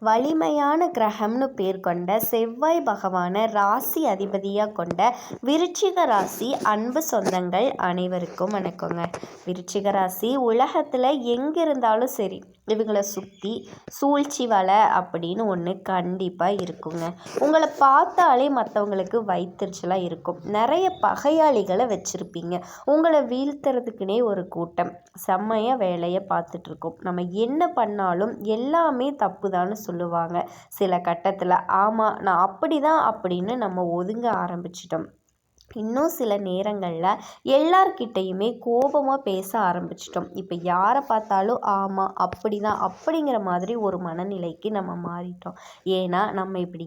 வலிமையான கிரகம்னு பேர் கொண்ட செவ்வாய் பகவானை ராசி அதிபதியாக கொண்ட விருச்சிக ராசி அன்பு சொந்தங்கள் அனைவருக்கும் வணக்கங்க. விருச்சிக ராசி உலகத்தில் எங்கே இருந்தாலும் சரி, இவங்களை சுற்றி சூழ்ச்சி வலை அப்படின்னு ஒன்று கண்டிப்பாக இருக்குங்க. உங்களை பார்த்தாலே மற்றவங்களுக்கு வயிற்றுச்சலாக இருக்கும். நிறைய பகையாளிகளை வச்சுருப்பீங்க. உங்களை வீழ்த்துறதுக்குனே ஒரு கூட்டம் செம்மையாக வேலையை பார்த்துட்ருக்கோம். நம்ம என்ன பண்ணாலும் எல்லாமே தப்பு தான் சொல்லுவாங்க. சில கட்டத்தில் ஆமாம் நான் அப்படி தான் அப்படின்னு நம்ம ஒதுங்க ஆரம்பிச்சிட்டோம். இன்னும் சில நேரங்களில் எல்லார்கிட்டையுமே கோபமாக பேச ஆரம்பிச்சிட்டோம். இப்போ யாரை பார்த்தாலும் ஆமாம் அப்படி தான் அப்படிங்கிற மாதிரி ஒரு மனநிலைக்கு நம்ம மாறிட்டோம். ஏன்னா நம்ம இப்படி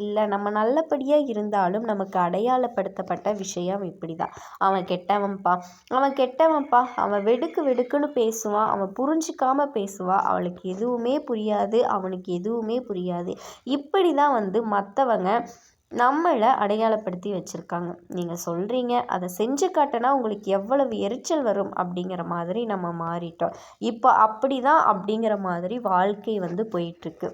இல்லை நம்ம நல்லபடியாக இருந்தாலும் நமக்கு அடையாளப்படுத்தப்பட்ட விஷயம் இப்படி தான். அவன் கெட்டவன்ப்பா அவன் வெடுக்குன்னு பேசுவான், அவன் புரிஞ்சிக்காமல் பேசுவான், அவளுக்கு எதுவுமே புரியாது, அவனுக்கு எதுவுமே புரியாது. இப்படி தான் மற்றவங்க நம்மளை அடையாளப்படுத்தி வச்சுருக்காங்க. நீங்கள் சொல்கிறீங்க அதை செஞ்சு காட்டினா உங்களுக்கு எவ்வளவு எரிச்சல் வரும் அப்படிங்கிற மாதிரி நம்ம மாறிட்டோம். இப்போ அப்படி தான் அப்படிங்கிற மாதிரி வாழ்க்கை போயிட்டுருக்கு.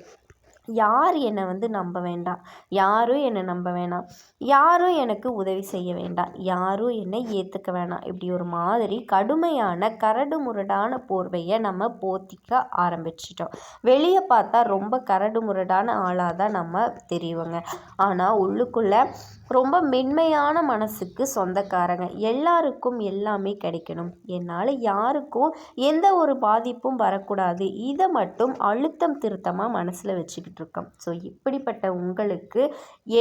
யார் என்னை நம்ப வேண்டாம், யாரும் என்னை நம்ப வேணாம், யாரும் எனக்கு உதவி செய்ய வேண்டாம், யாரும் என்னை ஏற்றுக்க வேணாம், இப்படி ஒரு மாதிரி கடுமையான கரடு முரடான போர்வையை நம்ம போத்திக்க ஆரம்பிச்சிட்டோம். வெளியே பார்த்தா ரொம்ப கரடு முரடான ஆளாக தான் நம்ம தெரியுவோங்க. ஆனால் உள்ளுக்குள்ளே ரொம்ப மென்மையான மனசுக்கு சொந்தக்காரங்க. எல்லாருக்கும் எல்லாமே கிடைக்கணும், என்னால் யாருக்கும் எந்த ஒரு பாதிப்பும் வரக்கூடாது, இதை மட்டும் அழுத்தம் திருத்தமாக மனசில் வச்சுக்கிட்டு இருக்கோம். ஸோ இப்படிப்பட்ட உங்களுக்கு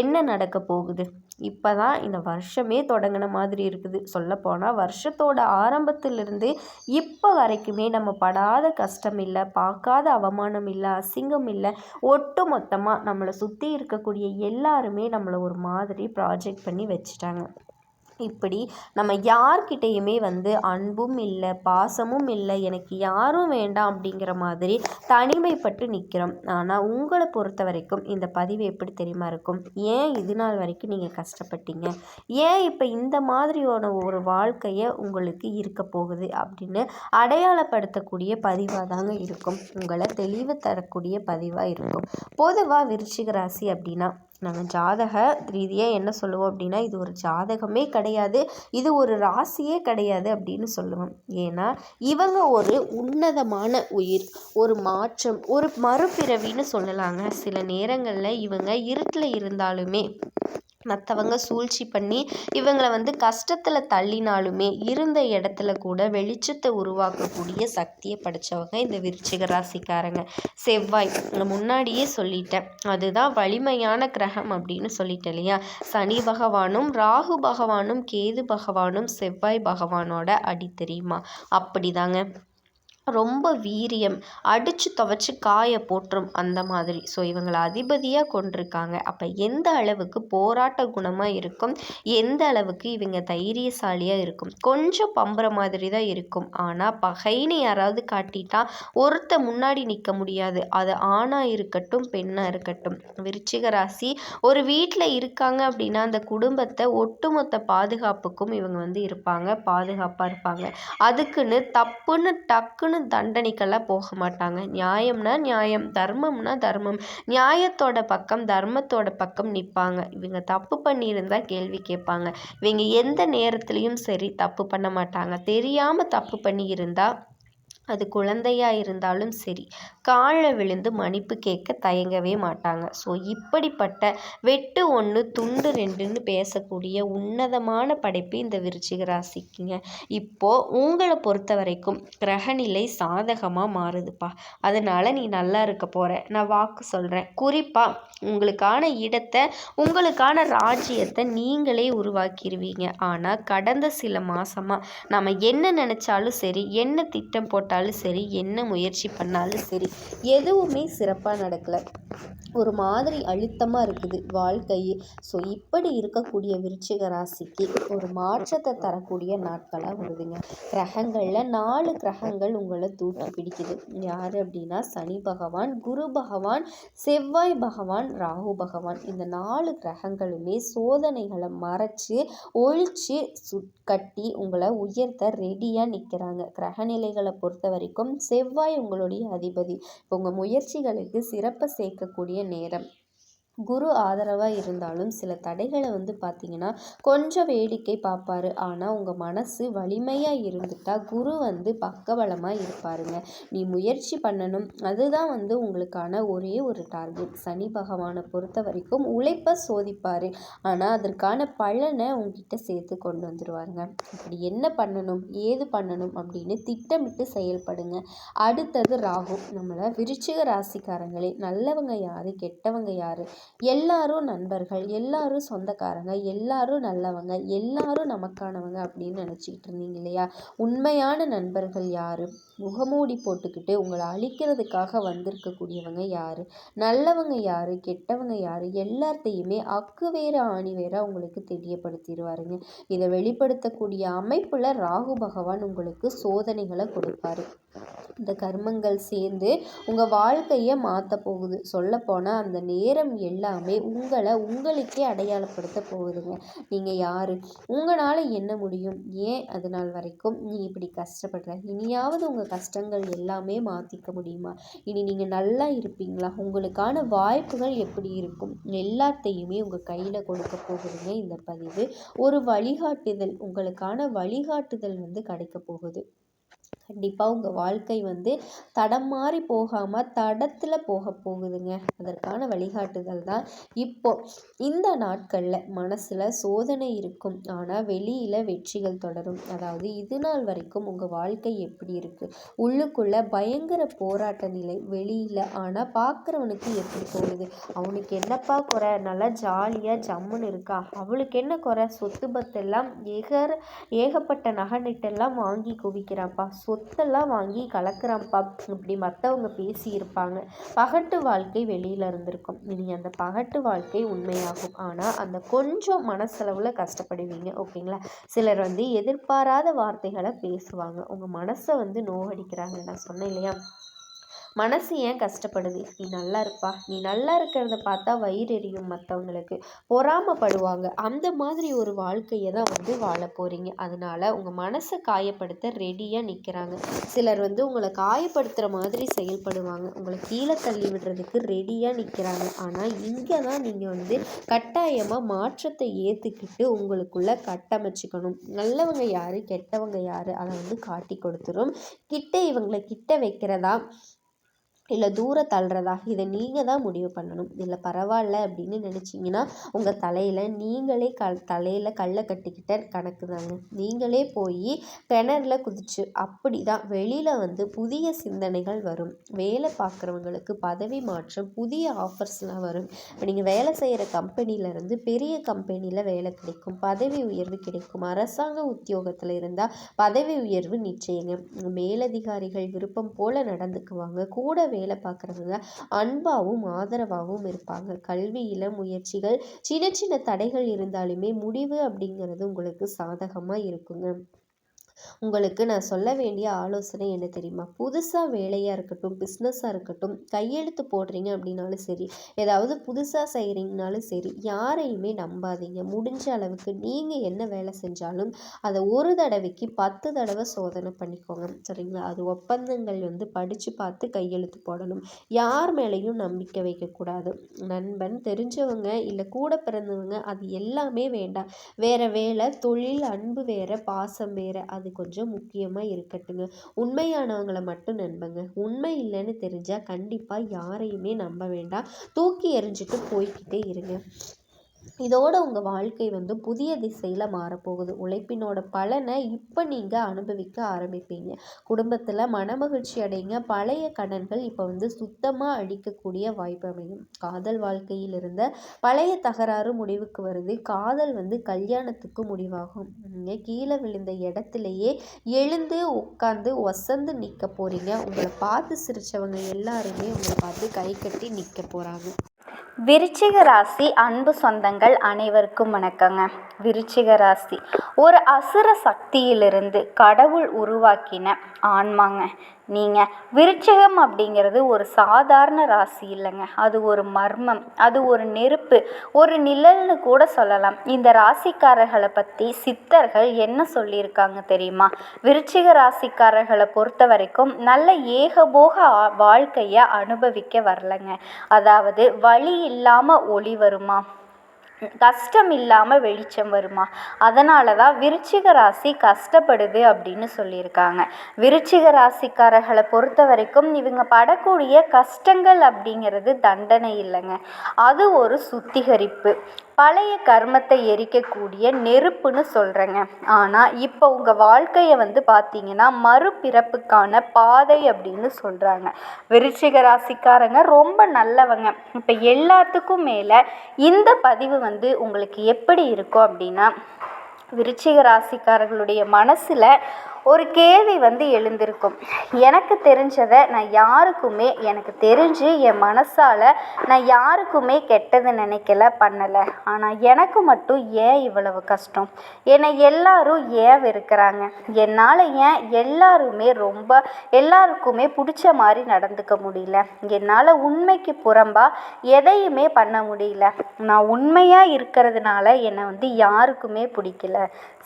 என்ன நடக்க போகுது? இப்போ தான் இந்த வருஷமே தொடங்கின மாதிரி இருக்குது. சொல்லப்போனால் வருஷத்தோட ஆரம்பத்திலிருந்து இப்போ வரைக்குமே நம்ம படாத கஷ்டம் இல்லை, பார்க்காத அவமானம் இல்லை, அசிங்கம் இல்லை. ஒட்டு மொத்தமாக நம்மளை சுற்றி இருக்கக்கூடிய எல்லாருமே நம்மளை ஒரு மாதிரி ப்ராஜெக்ட் பண்ணி வச்சுட்டாங்க. இப்படி நம்ம யார்கிட்டையுமே அன்பும் இல்லை, பாசமும் இல்லை, எனக்கு யாரும் வேண்டாம் அப்படிங்கிற மாதிரி தனிமைப்பட்டு நிற்கிறோம். ஆனால் உங்களை பொறுத்த வரைக்கும் இந்த பதிவு எப்படி தெரியுமா இருக்கும்? ஏன் இது நாள் வரைக்கும் நீங்கள் கஷ்டப்பட்டீங்க, ஏன் இப்போ இந்த மாதிரியான ஒரு வாழ்க்கையை உங்களுக்கு இருக்க போகுது அப்படின்னு அடையாளப்படுத்தக்கூடிய பதிவாக தாங்க இருக்கும். உங்களை தெளிவு தரக்கூடிய பதிவாக இருக்கும். பொதுவாக விருச்சிக ராசி அப்படின்னா நாங்கள் ஜாதக ரீதியாக என்ன சொல்லுவோம் அப்படின்னா, இது ஒரு ஜாதகமே கிடையாது, இது ஒரு ராசியே கிடையாது அப்படின்னு சொல்லுவோம். ஏன்னா இவங்க ஒரு உன்னதமான உயிர், ஒரு மாற்றம், ஒரு மறுபிறவின்னு சொல்லலாங்க. சில நேரங்களில் இவங்க இருட்டில் இருந்தாலுமே மற்றவங்க சூழ்ச்சி பண்ணி இவங்களை கஷ்டத்தில் தள்ளினாலுமே இருந்த இடத்துல கூட வெளிச்சத்தை உருவாக்கக்கூடிய சக்தியை படைச்சவங்க இந்த விருச்சிக ராசிக்காரங்க. செவ்வாய் முன்னாடியே சொல்லிட்டேன், அதுதான் வலிமையான கிரகம் அப்படின்னு சொல்லிட்டேன் இல்லையா? சனி பகவானும் ராகு பகவானும் கேது பகவானும் செவ்வாய் பகவானோட அடி தெரியுமா? அப்படிதாங்க ரொம்ப வீரியம், அடித்து துவைச்சி காய போட்டுரும் அந்த மாதிரி. ஸோ இவங்களை அதிபதியாக கொண்டிருக்காங்க. அப்போ எந்த அளவுக்கு போராட்ட குணமாக இருக்கும், எந்த அளவுக்கு இவங்க தைரியசாலியாக இருக்கும். கொஞ்சம் பம்புற மாதிரி தான் இருக்கும். ஆனால் பகைன்னு யாராவது காட்டிட்டா ஒருத்த முன்னாடி நிற்க முடியாது. அது ஆணாக இருக்கட்டும் பெண்ணாக இருக்கட்டும். விருச்சிக ராசி ஒரு வீட்டில் இருக்காங்க அப்படின்னா அந்த குடும்பத்தை ஒட்டுமொத்த பாதுகாப்புக்கும் இவங்க இருப்பாங்க, பாதுகாப்பாக இருப்பாங்க. அதுக்குன்னு தப்புன்னு டக்குன்னு தண்டனைக்கெல்லாம் போக மாட்டாங்க. நியாயம்னா நியாயம், தர்மம்னா தர்மம், நியாயத்தோட பக்கம் தர்மத்தோட பக்கம் நிற்பாங்க. இவங்க தப்பு பண்ணியிருந்தா கேள்வி கேட்பாங்க. இவங்க எந்த நேரத்துலையும் சரி தப்பு பண்ண மாட்டாங்க. தெரியாமல் தப்பு பண்ணியிருந்தா அது குழந்தையாக இருந்தாலும் சரி காலில் விழுந்து மன்னிப்பு கேட்க தயங்கவே மாட்டாங்க. ஸோ இப்படிப்பட்ட வெட்டு ஒன்று துண்டு ரெண்டுன்னு பேசக்கூடிய உன்னதமான படைப்பு இந்த விருச்சிக ராசிக்குங்க. இப்போது உங்களை பொறுத்த வரைக்கும் கிரகநிலை சாதகமாக மாறுதுப்பா. அதனால் நீ நல்லா இருக்க போகிற, நான் வாக்கு சொல்கிறேன். குறிப்பாக உங்களுக்கான இடத்தை, உங்களுக்கான ராஜ்யத்தை நீங்களே உருவாக்கிடுவீங்க. ஆனால் கடந்த சில மாதமாக நம்ம என்ன நினச்சாலும் சரி, என்ன திட்டம் போட்டாலும் சரி, என்ன முயற்சி பண்ணாலும் சரி, எதுவுமே சிறப்பாக நடக்கலை. ஒரு மாதிரி அழுத்தமாக இருக்குது வாழ்க்கை. ஸோ இப்படி இருக்கக்கூடிய விருச்சிக ராசிக்கு ஒரு மாற்றத்தை தரக்கூடிய நாட்களாக வருதுங்க. கிரகங்களில் 4 கிரகங்கள் உங்களை தூக்கி பிடிக்குது. யார் அப்படின்னா சனி பகவான், குரு பகவான், செவ்வாய் பகவான், ராகு பகவான். இந்த 4 கிரகங்களுமே சோதனைகளை மறைச்சு ஒழிச்சு கட்டி உங்களை உயர்த்த ரெடியாக நிற்கிறாங்க. கிரகநிலைகளை பொறுத்த பொறுத்த வரைக்கும் செவ்வாய் உங்களுடைய அதிபதி. உங்கள் முயற்சிகளுக்கு சிறப்பை சேர்க்கக்கூடிய நேரம். குரு ஆதரவாக இருந்தாலும் சில தடைகளை பார்த்தீங்கன்னா கொஞ்சம் வேடிக்கை பார்ப்பாரு. ஆனால் உங்கள் மனசு வலிமையாக இருந்துட்டால் குரு பக்கபலமாக இருப்பாருங்க. நீ முயற்சி பண்ணணும், அதுதான் உங்களுக்கான ஒரே ஒரு டார்கெட். சனி பகவானை பொறுத்த வரைக்கும் உழைப்பை சோதிப்பார், ஆனால் அதற்கான பலனை உங்ககிட்ட சேர்த்து கொண்டு வந்துடுவாருங்க. இப்படி என்ன பண்ணணும் ஏது பண்ணணும் அப்படின்னு திட்டமிட்டு செயல்படுங்க. அடுத்தது ராகு. நம்மளை விருச்சிக ராசிக்காரங்களே, நல்லவங்க யார் கெட்டவங்க யார், எல்லாரும் நண்பர்கள், எல்லாரும் சொந்தக்காரங்க, எல்லாரும் நல்லவங்க, எல்லாரும் நமக்கானவங்க அப்படின்னு நினச்சிக்கிட்டு இருந்தீங்க இல்லையா? உண்மையான நண்பர்கள் யார், முகமூடி போட்டுக்கிட்டு உங்களை அழிக்கிறதுக்காக வந்திருக்கக்கூடியவங்க யார், நல்லவங்க யார் கெட்டவங்க யார், எல்லாத்தையுமே அக்கு வேற ஆணி வேற உங்களுக்கு தெரியப்படுத்திடுவாருங்க. இதை வெளிப்படுத்தக்கூடிய அமைப்பில் ராகு பகவான் உங்களுக்கு சோதனைகளை கொடுப்பாரு. இந்த கர்மங்கள் சேர்ந்து உங்கள் வாழ்க்கையை மாற்ற போகுது. சொல்லப்போனால் அந்த நேரம் எல்லாமே உங்களுக்கே அடையாளப்படுத்த போகுதுங்க. நீங்கள் யார், உங்களால் என்ன முடியும், ஏன் அது நாள் வரைக்கும் நீ இப்படி கஷ்டப்படுற, இனியாவது உங்கள் கஷ்டங்கள் எல்லாமே மாற்றிக்க முடியுமா, இனி நீங்கள் நல்லா இருப்பீங்களா, உங்களுக்கான வாய்ப்புகள் எப்படி இருக்கும், எல்லாத்தையுமே உங்கள் கையில் கொடுக்க போகுதுங்க இந்த பதிவு. ஒரு வழிகாட்டுதல், உங்களுக்கான வழிகாட்டுதல் கிடைக்க போகுது. கண்டிப்பாக உங்கள் வாழ்க்கை தடம் மாறி போகாமல் தடத்தில் போக போகுதுங்க. அதற்கான வழிகாட்டுதல் தான் இப்போ. இந்த நாட்களில் மனசில் சோதனை இருக்கும், ஆனால் வெளியில் வெற்றிகள் தொடரும். அதாவது இது நாள் வரைக்கும் உங்கள் வாழ்க்கை எப்படி இருக்குது, உள்ளுக்குள்ளே பயங்கர போராட்ட நிலை, வெளியில் ஆனால் பார்க்குறவனுக்கு எப்படி போகுது, அவனுக்கு என்னப்பா குறை, நல்லா ஜாலியாக ஜம்முன்னு இருக்கா, அவளுக்கு என்ன குறை, சொத்து பத்தெல்லாம் ஏகப்பட்ட நகை நட்டெல்லாம் வாங்கி குவிக்கிறான்ப்பா, சொத்தெல்லாம் வாங்கி கலக்குறான்ப்பா, இப்படி மற்றவங்க பேசியிருப்பாங்க. பகட்டு வாழ்க்கை வெளியில் இருந்திருக்கும். இனி அந்த பகட்டு வாழ்க்கை உண்மையாகும். ஆனால் அந்த கொஞ்சம் மனசளவில் கஷ்டப்படுவீங்க. ஓகேங்களா? சிலர் எதிர்பாராத வார்த்தைகளை பேசுவாங்க, உங்கள் மனசை நோகடிக்கிறாங்க. நான் சொன்னேன் இல்லையா, மனசு ஏன் கஷ்டப்படுது, நீ நல்லா இருப்பா, நீ நல்லா இருக்கிறத பார்த்தா வயிறு எரியும், மற்றவங்களுக்கு பொறாமப்படுவாங்க. அந்த மாதிரி ஒரு வாழ்க்கையை தான் வாழ போகிறீங்க. அதனால உங்கள் மனசை காயப்படுத்த ரெடியாக நிற்கிறாங்க. சிலர் உங்களை காயப்படுத்துகிற மாதிரி செயல்படுவாங்க, உங்களை கீழே தள்ளி விடுறதுக்கு ரெடியாக நிற்கிறாங்க. ஆனால் இங்கே தான் நீங்கள் கட்டாயமாக மாற்றத்தை ஏற்றுக்கிட்டு உங்களுக்குள்ள கட்டமைச்சிக்கணும். நல்லவங்க யார் கெட்டவங்க யார் அதை காட்டி கொடுத்துரும். இவங்களை கிட்ட வைக்கிறதா இல்லை தூரம் தள்ளுறதா, இதை நீங்கள் தான் முடிவு பண்ணணும். இல்லை பரவாயில்ல அப்படின்னு நினச்சிங்கன்னா உங்கள் நீங்களே தலையில் கல்லை கட்டிக்கிட்ட கணக்கு தாங்க. நீங்களே போய் கிணறுல குதிச்சு அப்படி தான் வெளியில் புதிய சிந்தனைகள் வரும். வேலை பார்க்குறவங்களுக்கு பதவி மாற்றம், புதிய ஆஃபர்ஸ்லாம் வரும். இப்போ நீங்கள் வேலை செய்கிற கம்பெனியிலேருந்து பெரிய கம்பெனியில் வேலை கிடைக்கும், பதவி உயர்வு கிடைக்கும். அரசாங்க உத்தியோகத்தில் இருந்தால் பதவி உயர்வு நிச்சயங்க. மேலதிகாரிகள் விருப்பம் போல் நடந்துக்குவாங்க. கூட வேலை பார்க்குறவங்க அன்பாகவும் ஆதரவாகவும் இருப்பாங்க. கல்வியில் முயற்சிகள் சின்ன சின்ன தடைகள் இருந்தாலுமே முடிவு அப்படிங்கிறது உங்களுக்கு சாதகமாக இருக்குங்க. உங்களுக்கு நான் சொல்ல வேண்டிய ஆலோசனை என்ன தெரியுமா, புதுசாக வேலையாக இருக்கட்டும், பிஸ்னஸாக இருக்கட்டும், கையெழுத்து போடுறீங்க அப்படின்னாலும் சரி, ஏதாவது புதுசாக செய்கிறீங்கனாலும் சரி, யாரையுமே நம்பாதீங்க. முடிஞ்ச அளவுக்கு நீங்கள் என்ன வேலை செஞ்சாலும் அதை ஒரு தடவைக்கு 10 தடவை சோதனை பண்ணிக்கோங்க. சரிங்களா? அது ஒப்பந்தங்கள் படித்து பார்த்து கையெழுத்து போடணும். யார் மேலேயும் நம்பிக்கை வைக்கக்கூடாது. நண்பன், தெரிஞ்சவங்க, இல்லை கூட பிறந்தவங்க, அது எல்லாமே வேண்டாம். வேறு வேலை, தொழில், அன்பு வேறு, பாசம் வேறு, அது கொஞ்சம் முக்கியமாக இருக்கட்டுங்க. உண்மையானவங்களை மட்டும் நம்புங்க. உண்மை இல்லைன்னு தெரிஞ்சால் கண்டிப்பாக யாரையுமே நம்ப வேண்டாம். தூக்கி எறிஞ்சிட்டு போய்கிட்டே இருங்க. இதோட உங்கள் வாழ்க்கை புதிய திசையில் மாறப்போகுது. உழைப்பினோட பலனை இப்போ நீங்கள் அனுபவிக்க ஆரம்பிப்பீங்க. குடும்பத்தில் மனமகிழ்ச்சி அடைங்க. பழைய கடன்கள் இப்போ சுத்தமாக அழிக்கக்கூடிய வாய்ப்பு அமையும். காதல் வாழ்க்கையில் இருந்த பழைய தகராறு முடிவுக்கு வருது. காதல் கல்யாணத்துக்கு முடிவாகும். நீங்கள் கீழே விழுந்த இடத்துலையே எழுந்து உட்காந்து ஒசந்து நிற்க போகிறீங்க. உங்களை பார்த்து சிரித்தவங்க எல்லாருமே உங்களை பார்த்து கை கட்டி நிற்க போகிறாங்க. விருச்சிக ராசி அன்பு சொந்தங்கள் அனைவருக்கும் வணக்கங்க. விருச்சிக ராசி ஒரு அசுர சக்தியிலிருந்து கடவுள் உருவாக்கின ஆன்மாங்க. நீங்கள் விருச்சிகம் அப்படிங்கிறது ஒரு சாதாரண ராசி இல்லைங்க. அது ஒரு மர்மம், அது ஒரு நெருப்பு, ஒரு நிழல்னு கூட சொல்லலாம். இந்த ராசிக்காரர்களை பற்றி சித்தர்கள் என்ன சொல்லியிருக்காங்க தெரியுமா? விருச்சிக ராசிக்காரர்களை பொறுத்த வரைக்கும் நல்ல ஏகபோக வாழ்க்கையை அனுபவிக்க வரலைங்க. அதாவது வழி இல்லாமல் ஒளி வருமா, கஷ்டம் இல்லாமல் வெளிச்சம் வருமா? அதனால தான் விருச்சிக ராசி கஷ்டப்படுது அப்படின்னு சொல்லியிருக்காங்க. விருச்சிக ராசிக்காரர்களை பொறுத்த வரைக்கும் இவங்க படக்கூடிய கஷ்டங்கள் அப்படிங்கிறது தண்டனை இல்லைங்க, அது ஒரு சுத்திகரிப்பு, பழைய கர்மத்தை எரிக்கக்கூடிய நெருப்புன்னு சொல்கிறேங்க. ஆனால் இப்போ உங்கள் வாழ்க்கையை பார்த்தீங்கன்னா மறுபிறப்புக்கான பாதை அப்படின்னு சொல்கிறாங்க. விருச்சிக ராசிக்காரங்க ரொம்ப நல்லவங்க. இப்போ எல்லாத்துக்கும் மேலே இந்த பதிவு உங்களுக்கு எப்படி இருக்கும் அப்படின்னா, விருச்சிக ராசிக்காரர்களுடைய மனசில் ஒரு கேள்வி எழுந்திருக்கும். எனக்கு தெரிஞ்சதை நான் யாருக்குமே, எனக்கு தெரிஞ்சு என் மனசால் நான் யாருக்குமே கெட்டது நினைக்கல, பண்ணலை. ஆனால் எனக்கு மட்டும் ஏன் இவ்வளவு கஷ்டம்? என்னை எல்லாரும் ஏன் வெறுக்கிறாங்க? என்னால் ஏன் எல்லாருக்குமே பிடிச்ச மாதிரி நடந்துக்க முடியல? என்னால் உண்மைக்கு புறம்பாக எதையுமே பண்ண முடியல. நான் உண்மையாக இருக்கிறதுனால என்னை யாருக்குமே பிடிக்கல.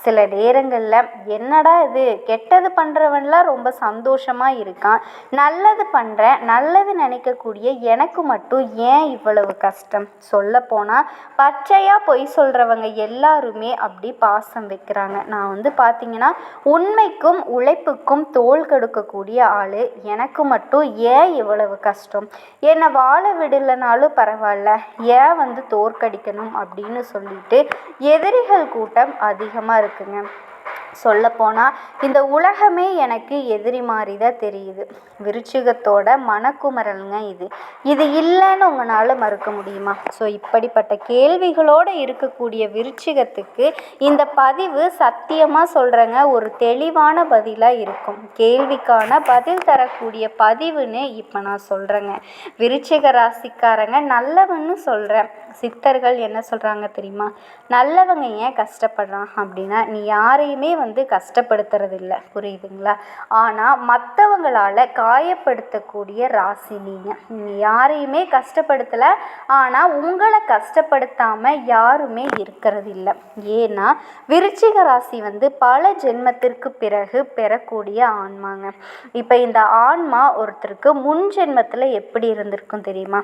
சில நேரங்களில் என்னடா இது, கெட்டது பண்ணுறவன்லாம் ரொம்ப சந்தோஷமாக இருக்கான், நல்லது பண்ணுறேன், நல்லது நினைக்கக்கூடிய எனக்கு மட்டும் ஏன் இவ்வளவு கஷ்டம்? சொல்லப்போனால் பச்சையாக பொய் சொல்கிறவங்க எல்லாருமே அப்படி பாசம் வைக்கிறாங்க. நான் பார்த்தீங்கன்னா உண்மைக்கும் உழைப்புக்கும் தோள் கொடுக்கக்கூடிய ஆள், எனக்கு மட்டும் ஏன் இவ்வளவு கஷ்டம்? என்னை வாழ விடலைனாலும் பரவாயில்ல, ஏன் தோற்கடிக்கணும் அப்படின்னு சொல்லிட்டு எதிரிகள் கூட்டம் அதிகமாக இருக்குங்க. சொல்லப்போனால் இந்த உலகமே எனக்கு எதிரி மாதிரி தான் தெரியுது. விருச்சிகத்தோட மனக்குமரலுங்க இது இல்லைன்னு உங்களால் மறுக்க முடியுமா? ஸோ இப்படிப்பட்ட கேள்விகளோடு இருக்கக்கூடிய விருச்சிகத்துக்கு இந்த பதிவு சத்தியமாக சொல்கிறேங்க ஒரு தெளிவான பதிலாக இருக்கும். கேள்விக்கான பதில் தரக்கூடிய பதிவுன்னு இப்போ நான் சொல்கிறேங்க. விருச்சிக ராசிக்காரங்க நல்லவன்னு சொல்கிறேன். சித்தர்கள் என்ன சொல்கிறாங்க தெரியுமா? நல்லவங்க ஏன் கஷ்டப்படுறான் அப்படின்னா, நீ யாரையுமே கஷ்டப்படுத்துறது இல்லை, புரியுதுங்களா? ஆனால் மற்றவங்களால் காயப்படுத்தக்கூடிய ராசி நீங்கள் யாரையுமே கஷ்டப்படுத்தலை, ஆனால் உங்களை கஷ்டப்படுத்தாமல் யாருமே இருக்கிறது இல்லை. ஏன்னா விருச்சிக ராசி பல ஜென்மத்திற்கு பிறகு பெறக்கூடிய ஆன்மாங்க. இப்போ இந்த ஆன்மா ஒருத்தருக்கு முன் ஜென்மத்தில் எப்படி இருந்திருக்கும் தெரியுமா?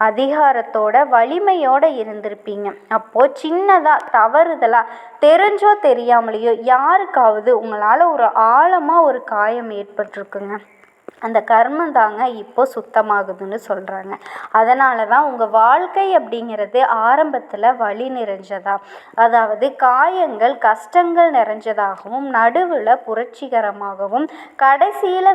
அதிகாரத்தோட வலிமையோட இருந்திருப்பீங்க. அப்போது சின்னதாக தவறுதலாக தெரிஞ்சோ தெரியாமலேயோ யாருக்காவது உங்களால் ஒரு ஆழமாக ஒரு காயம் ஏற்பட்டிருக்குங்க. அந்த கர்மம் தாங்க இப்போ சுத்தமாகுதுன்னு சொல்கிறாங்க. அதனால தான் உங்கள் வாழ்க்கை அப்படிங்கிறது ஆரம்பத்தில் வலி நிறைஞ்சதா, அதாவது காயங்கள் கஷ்டங்கள் நிறைஞ்சதாகவும் நடுவில் புரட்சிகரமாகவும் கடைசியில்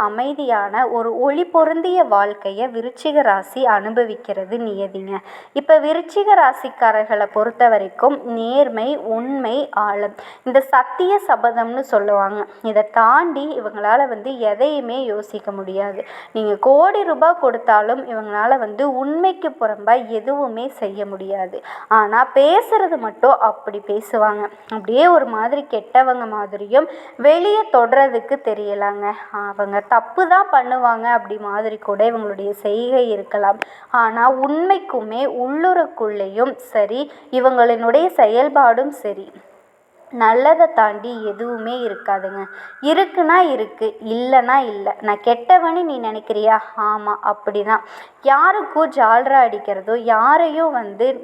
அமைதியான ஒரு ஒளி பொருந்திய வாழ்க்கையை விருச்சிக ராசி அனுபவிக்கிறது நியதிங்க. இப்போ விருச்சிக ராசிக்காரர்களை பொறுத்த வரைக்கும் நேர்மை, உண்மை, ஆழம், இந்த சத்திய சபதம்னு சொல்லுவாங்க. இதை தாண்டி இவங்களால் எதையுமே யோசிக்க முடியாது. நீங்கள் கோடி ரூபாய் கொடுத்தாலும் இவங்களால உண்மைக்கு புறம்பாக எதுவுமே செய்ய முடியாது. ஆனால் பேசுறது மட்டும் அப்படி பேசுவாங்க. அப்படியே ஒரு மாதிரி கெட்டவங்க மாதிரியும் வெளியே தொடுறதுக்கு தெரியலாங்க. அவங்க தப்பு தான் பண்ணுவாங்க அப்படி மாதிரி கூட இவங்களுடைய செய்கை இருக்கலாம். ஆனால் உண்மைக்குமே உள்ளுருக்குள்ளேயும் சரி, இவங்களினுடைய செயல்பாடும் சரி, நல்லதை தாண்டி எதுவுமே இருக்காதுங்க. இருக்குன்னா இருக்குது, இல்லைன்னா இல்லை. நான் கெட்டவனு நீ நினைக்கிறியா? ஆமாம், அப்படி தான். யாருக்கும் ஜால்ரா அடிக்கிறதோ யாரையும்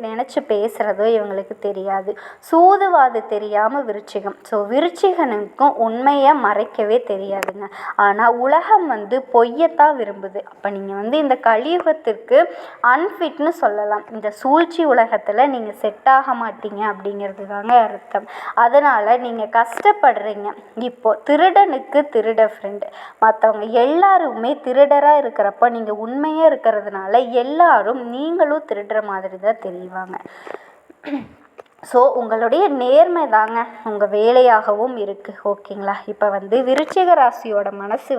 நினச்சி பேசுகிறதோ இவங்களுக்கு தெரியாது. சூதுவாது தெரியாமல் விருச்சிகம். ஸோ விருச்சிகனுக்கும் உண்மையை மறைக்கவே தெரியாதுங்க. ஆனால் உலகம் பொய்யத்தான் விரும்புது. அப்போ நீங்கள் இந்த கலியுகத்திற்கு அன்ஃபிட்னு சொல்லலாம். இந்த சூழ்ச்சி உலகத்தில் நீங்கள் செட் ஆக மாட்டீங்க அப்படிங்கிறது தாங்க அர்த்தம். அதனால் நீங்கள் கஷ்டப்படுறீங்க. இப்போது திருடனுக்கு திருட ஃப்ரெண்டு. மற்றவங்க எல்லாருமே திருடராக இருக்கிறப்ப நீங்கள் உண்மையாக இருக்கிறதுனால எல்லாரும் நீங்களும் திருடுற மாதிரி தான் தெரிவாங்க. ஸோ உங்களுடைய நேர்மை தாங்க உங்கள் வேலையாகவும் இருக்குது. ஓகேங்களா? இப்போ விருச்சிக ராசியோட மனசு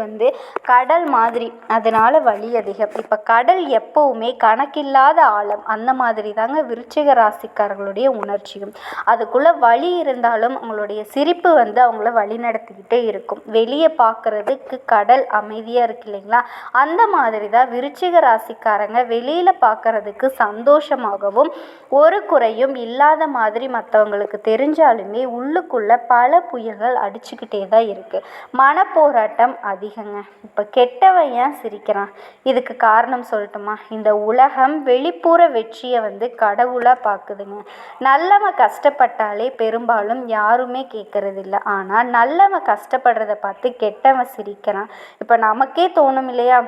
கடல் மாதிரி, அதனால் வலி அதிகம். இப்போ கடல் எப்போவுமே கணக்கில்லாத ஆழம், அந்த மாதிரி தாங்க விருச்சிக ராசிக்காரர்களுடைய உணர்ச்சியும். அதுக்குள்ளே வலி இருந்தாலும் அவங்களுடைய சிரிப்பு அவங்கள வழி நடத்திக்கிட்டே இருக்கும். வெளியே பார்க்குறதுக்கு கடல் அமைதியாக இருக்கு இல்லைங்களா? அந்த மாதிரி தான் விருச்சிக ராசிக்காரங்க வெளியில் பார்க்குறதுக்கு சந்தோஷமாகவும் ஒரு குறையும் இல்லாத மாதிரி மற்றவங்களுக்கு தெரிஞ்சாலுமே உள்ளுக்குள்ளே பல புயல்கள் அடிச்சுக்கிட்டே தான் இருக்குது. மனப்போராட்டம் அதிகங்க. இப்போ கெட்டவன் ஏன் சிரிக்கிறான்? இதுக்கு காரணம் சொல்லட்டுமா? இந்த உலகம் வெளிப்புற வெற்றியை கடவுளாக பார்க்குதுங்க. நல்லவன் கஷ்டப்பட்டாலே பெரும்பாலும் யாருமே கேட்கறதில்ல. ஆனால் நல்லவன் கஷ்டப்படுறத பார்த்து கெட்டவன் சிரிக்கிறான். இப்போ நமக்கே தோணும் இல்லையா,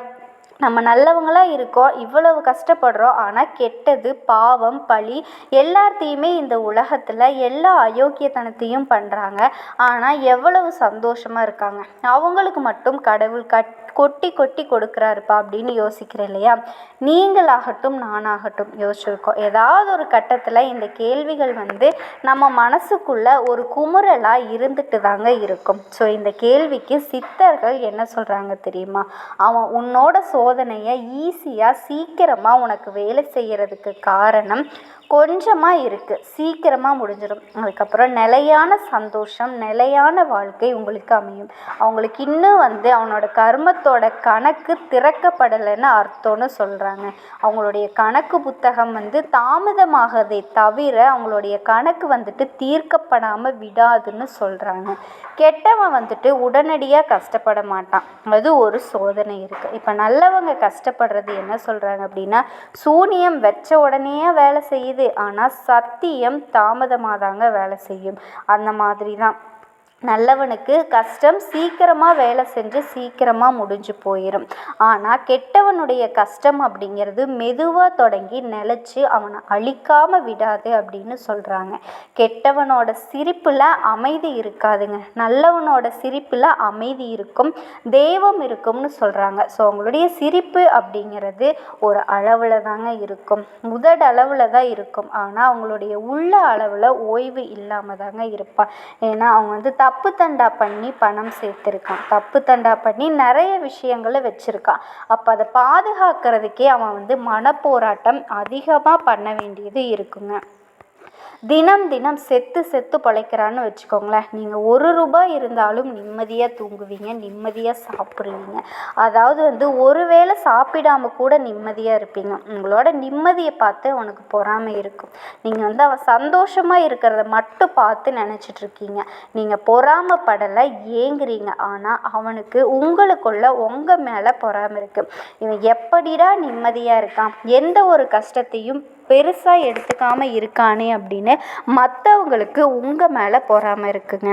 நம்ம நல்லவங்களாக இருக்கோம், இவ்வளவு கஷ்டப்படுறோம், ஆனால் கெட்டது, பாவம், பழி எல்லாத்தையுமே இந்த உலகத்தில் எல்லா அயோக்கியத்தனத்தையும் பண்ணுறாங்க. ஆனால் எவ்வளவு சந்தோஷமாக இருக்காங்க. அவங்களுக்கு மட்டும் கடவுள் கொட்டி கொட்டி கொடுக்குறாருப்பா அப்படின்னு யோசிக்கிறேன் இல்லையா? நீங்களாகட்டும் நானாகட்டும் யோசிச்சிருக்கோம். ஏதாவது ஒரு கட்டத்தில் இந்த கேள்விகள் நம்ம மனசுக்குள்ளே ஒரு குமுறலாக இருந்துட்டு தாங்க இருக்கும். ஸோ இந்த கேள்விக்கு சித்தர்கள் என்ன சொல்கிறாங்க தெரியுமா? அவன் உன்னோட சோதனையை ஈஸியாக சீக்கிரமாக உனக்கு வேலை செய்கிறதுக்கு காரணம் கொஞ்சமாக இருக்குது, சீக்கிரமாக முடிஞ்சிடும். அதுக்கப்புறம் நிலையான சந்தோஷம், நிலையான வாழ்க்கை உங்களுக்கு அமையும். அவங்களுக்கு இன்னும் அவனோட கர்மத்தோட கணக்கு திறக்கப்படலைன்னு அர்த்தம்னு சொல்கிறாங்க. அவங்களுடைய கணக்கு புத்தகம் தாமதமாகதே தவிர அவங்களுடைய கணக்கு தீர்க்கப்படாமல் விடாதுன்னு சொல்கிறாங்க. கெட்டவன் உடனடியாக கஷ்டப்பட மாட்டான், அது ஒரு சோதனை இருக்குது. இப்போ நல்லவங்க கஷ்டப்படுறது என்ன சொல்கிறாங்க அப்படின்னா, சூனியம் வச்ச உடனே வேலை செய்யுது, ஆனால் சத்தியம் தாமதமாக தாங்க வேலை செய்யும். அந்த மாதிரி தான் நல்லவனுக்கு கஷ்டம் சீக்கிரமாக வேலை செஞ்சு சீக்கிரமாக முடிஞ்சு போயிடும். ஆனால் கெட்டவனுடைய கஷ்டம் அப்படிங்கிறது மெதுவாக தொடங்கி நிலச்சி அவனை அழிக்காமல் விடாது அப்படின்னு சொல்கிறாங்க. கெட்டவனோட சிரிப்பில் அமைதி இருக்காதுங்க, நல்லவனோட சிரிப்பில் அமைதி இருக்கும், தெய்வம் இருக்கும்னு சொல்கிறாங்க. ஸோ அவங்களுடைய சிரிப்பு அப்படிங்கிறது ஒரு அளவில் தாங்க இருக்கும், உதடளவில் தான் இருக்கும். ஆனால் அவங்களுடைய உள்ள அளவில் ஓய்வு இல்லாமல் தாங்க இருப்பான். ஏன்னா அவங்க தப்பு தண்டா பண்ணி பணம் சேர்த்துருக்கான், தப்பு தண்டா பண்ணி நிறைய விஷயங்களை வச்சுருக்கான். அப்போ அதை பாதுகாக்கிறதுக்கே அவன் மனப்போராட்டம் அதிகமாக பண்ண வேண்டியது இருக்குங்க. தினம் தினம் செத்து பிழைக்கிறான்னு வச்சுக்கோங்களேன். நீங்கள் ₹1 இருந்தாலும் நிம்மதியாக தூங்குவீங்க, நிம்மதியாக சாப்பிடுவீங்க. அதாவது ஒரு வேளை சாப்பிடாம கூட நிம்மதியாக இருப்பீங்க. உங்களோட நிம்மதியை பார்த்து அவனுக்கு பொறாமை இருக்கும். நீங்கள் அவன் சந்தோஷமாக இருக்கிறத மட்டும் பார்த்து நினச்சிட்ருக்கீங்க. நீங்கள் பொறாமப்படலை, ஏங்குறீங்க. ஆனால் அவனுக்கு உங்களுக்குள்ள உங்கள் மேலே பொறாமை இருக்குது. இவன் எப்படிடா நிம்மதியாக இருக்கான், எந்த ஒரு கஷ்டத்தையும் பெருசாக எடுத்துக்காமல் இருக்கானே அப்படின்னு மற்றவங்களுக்கு உங்கள் மேலே பொறாமை இருக்குங்க.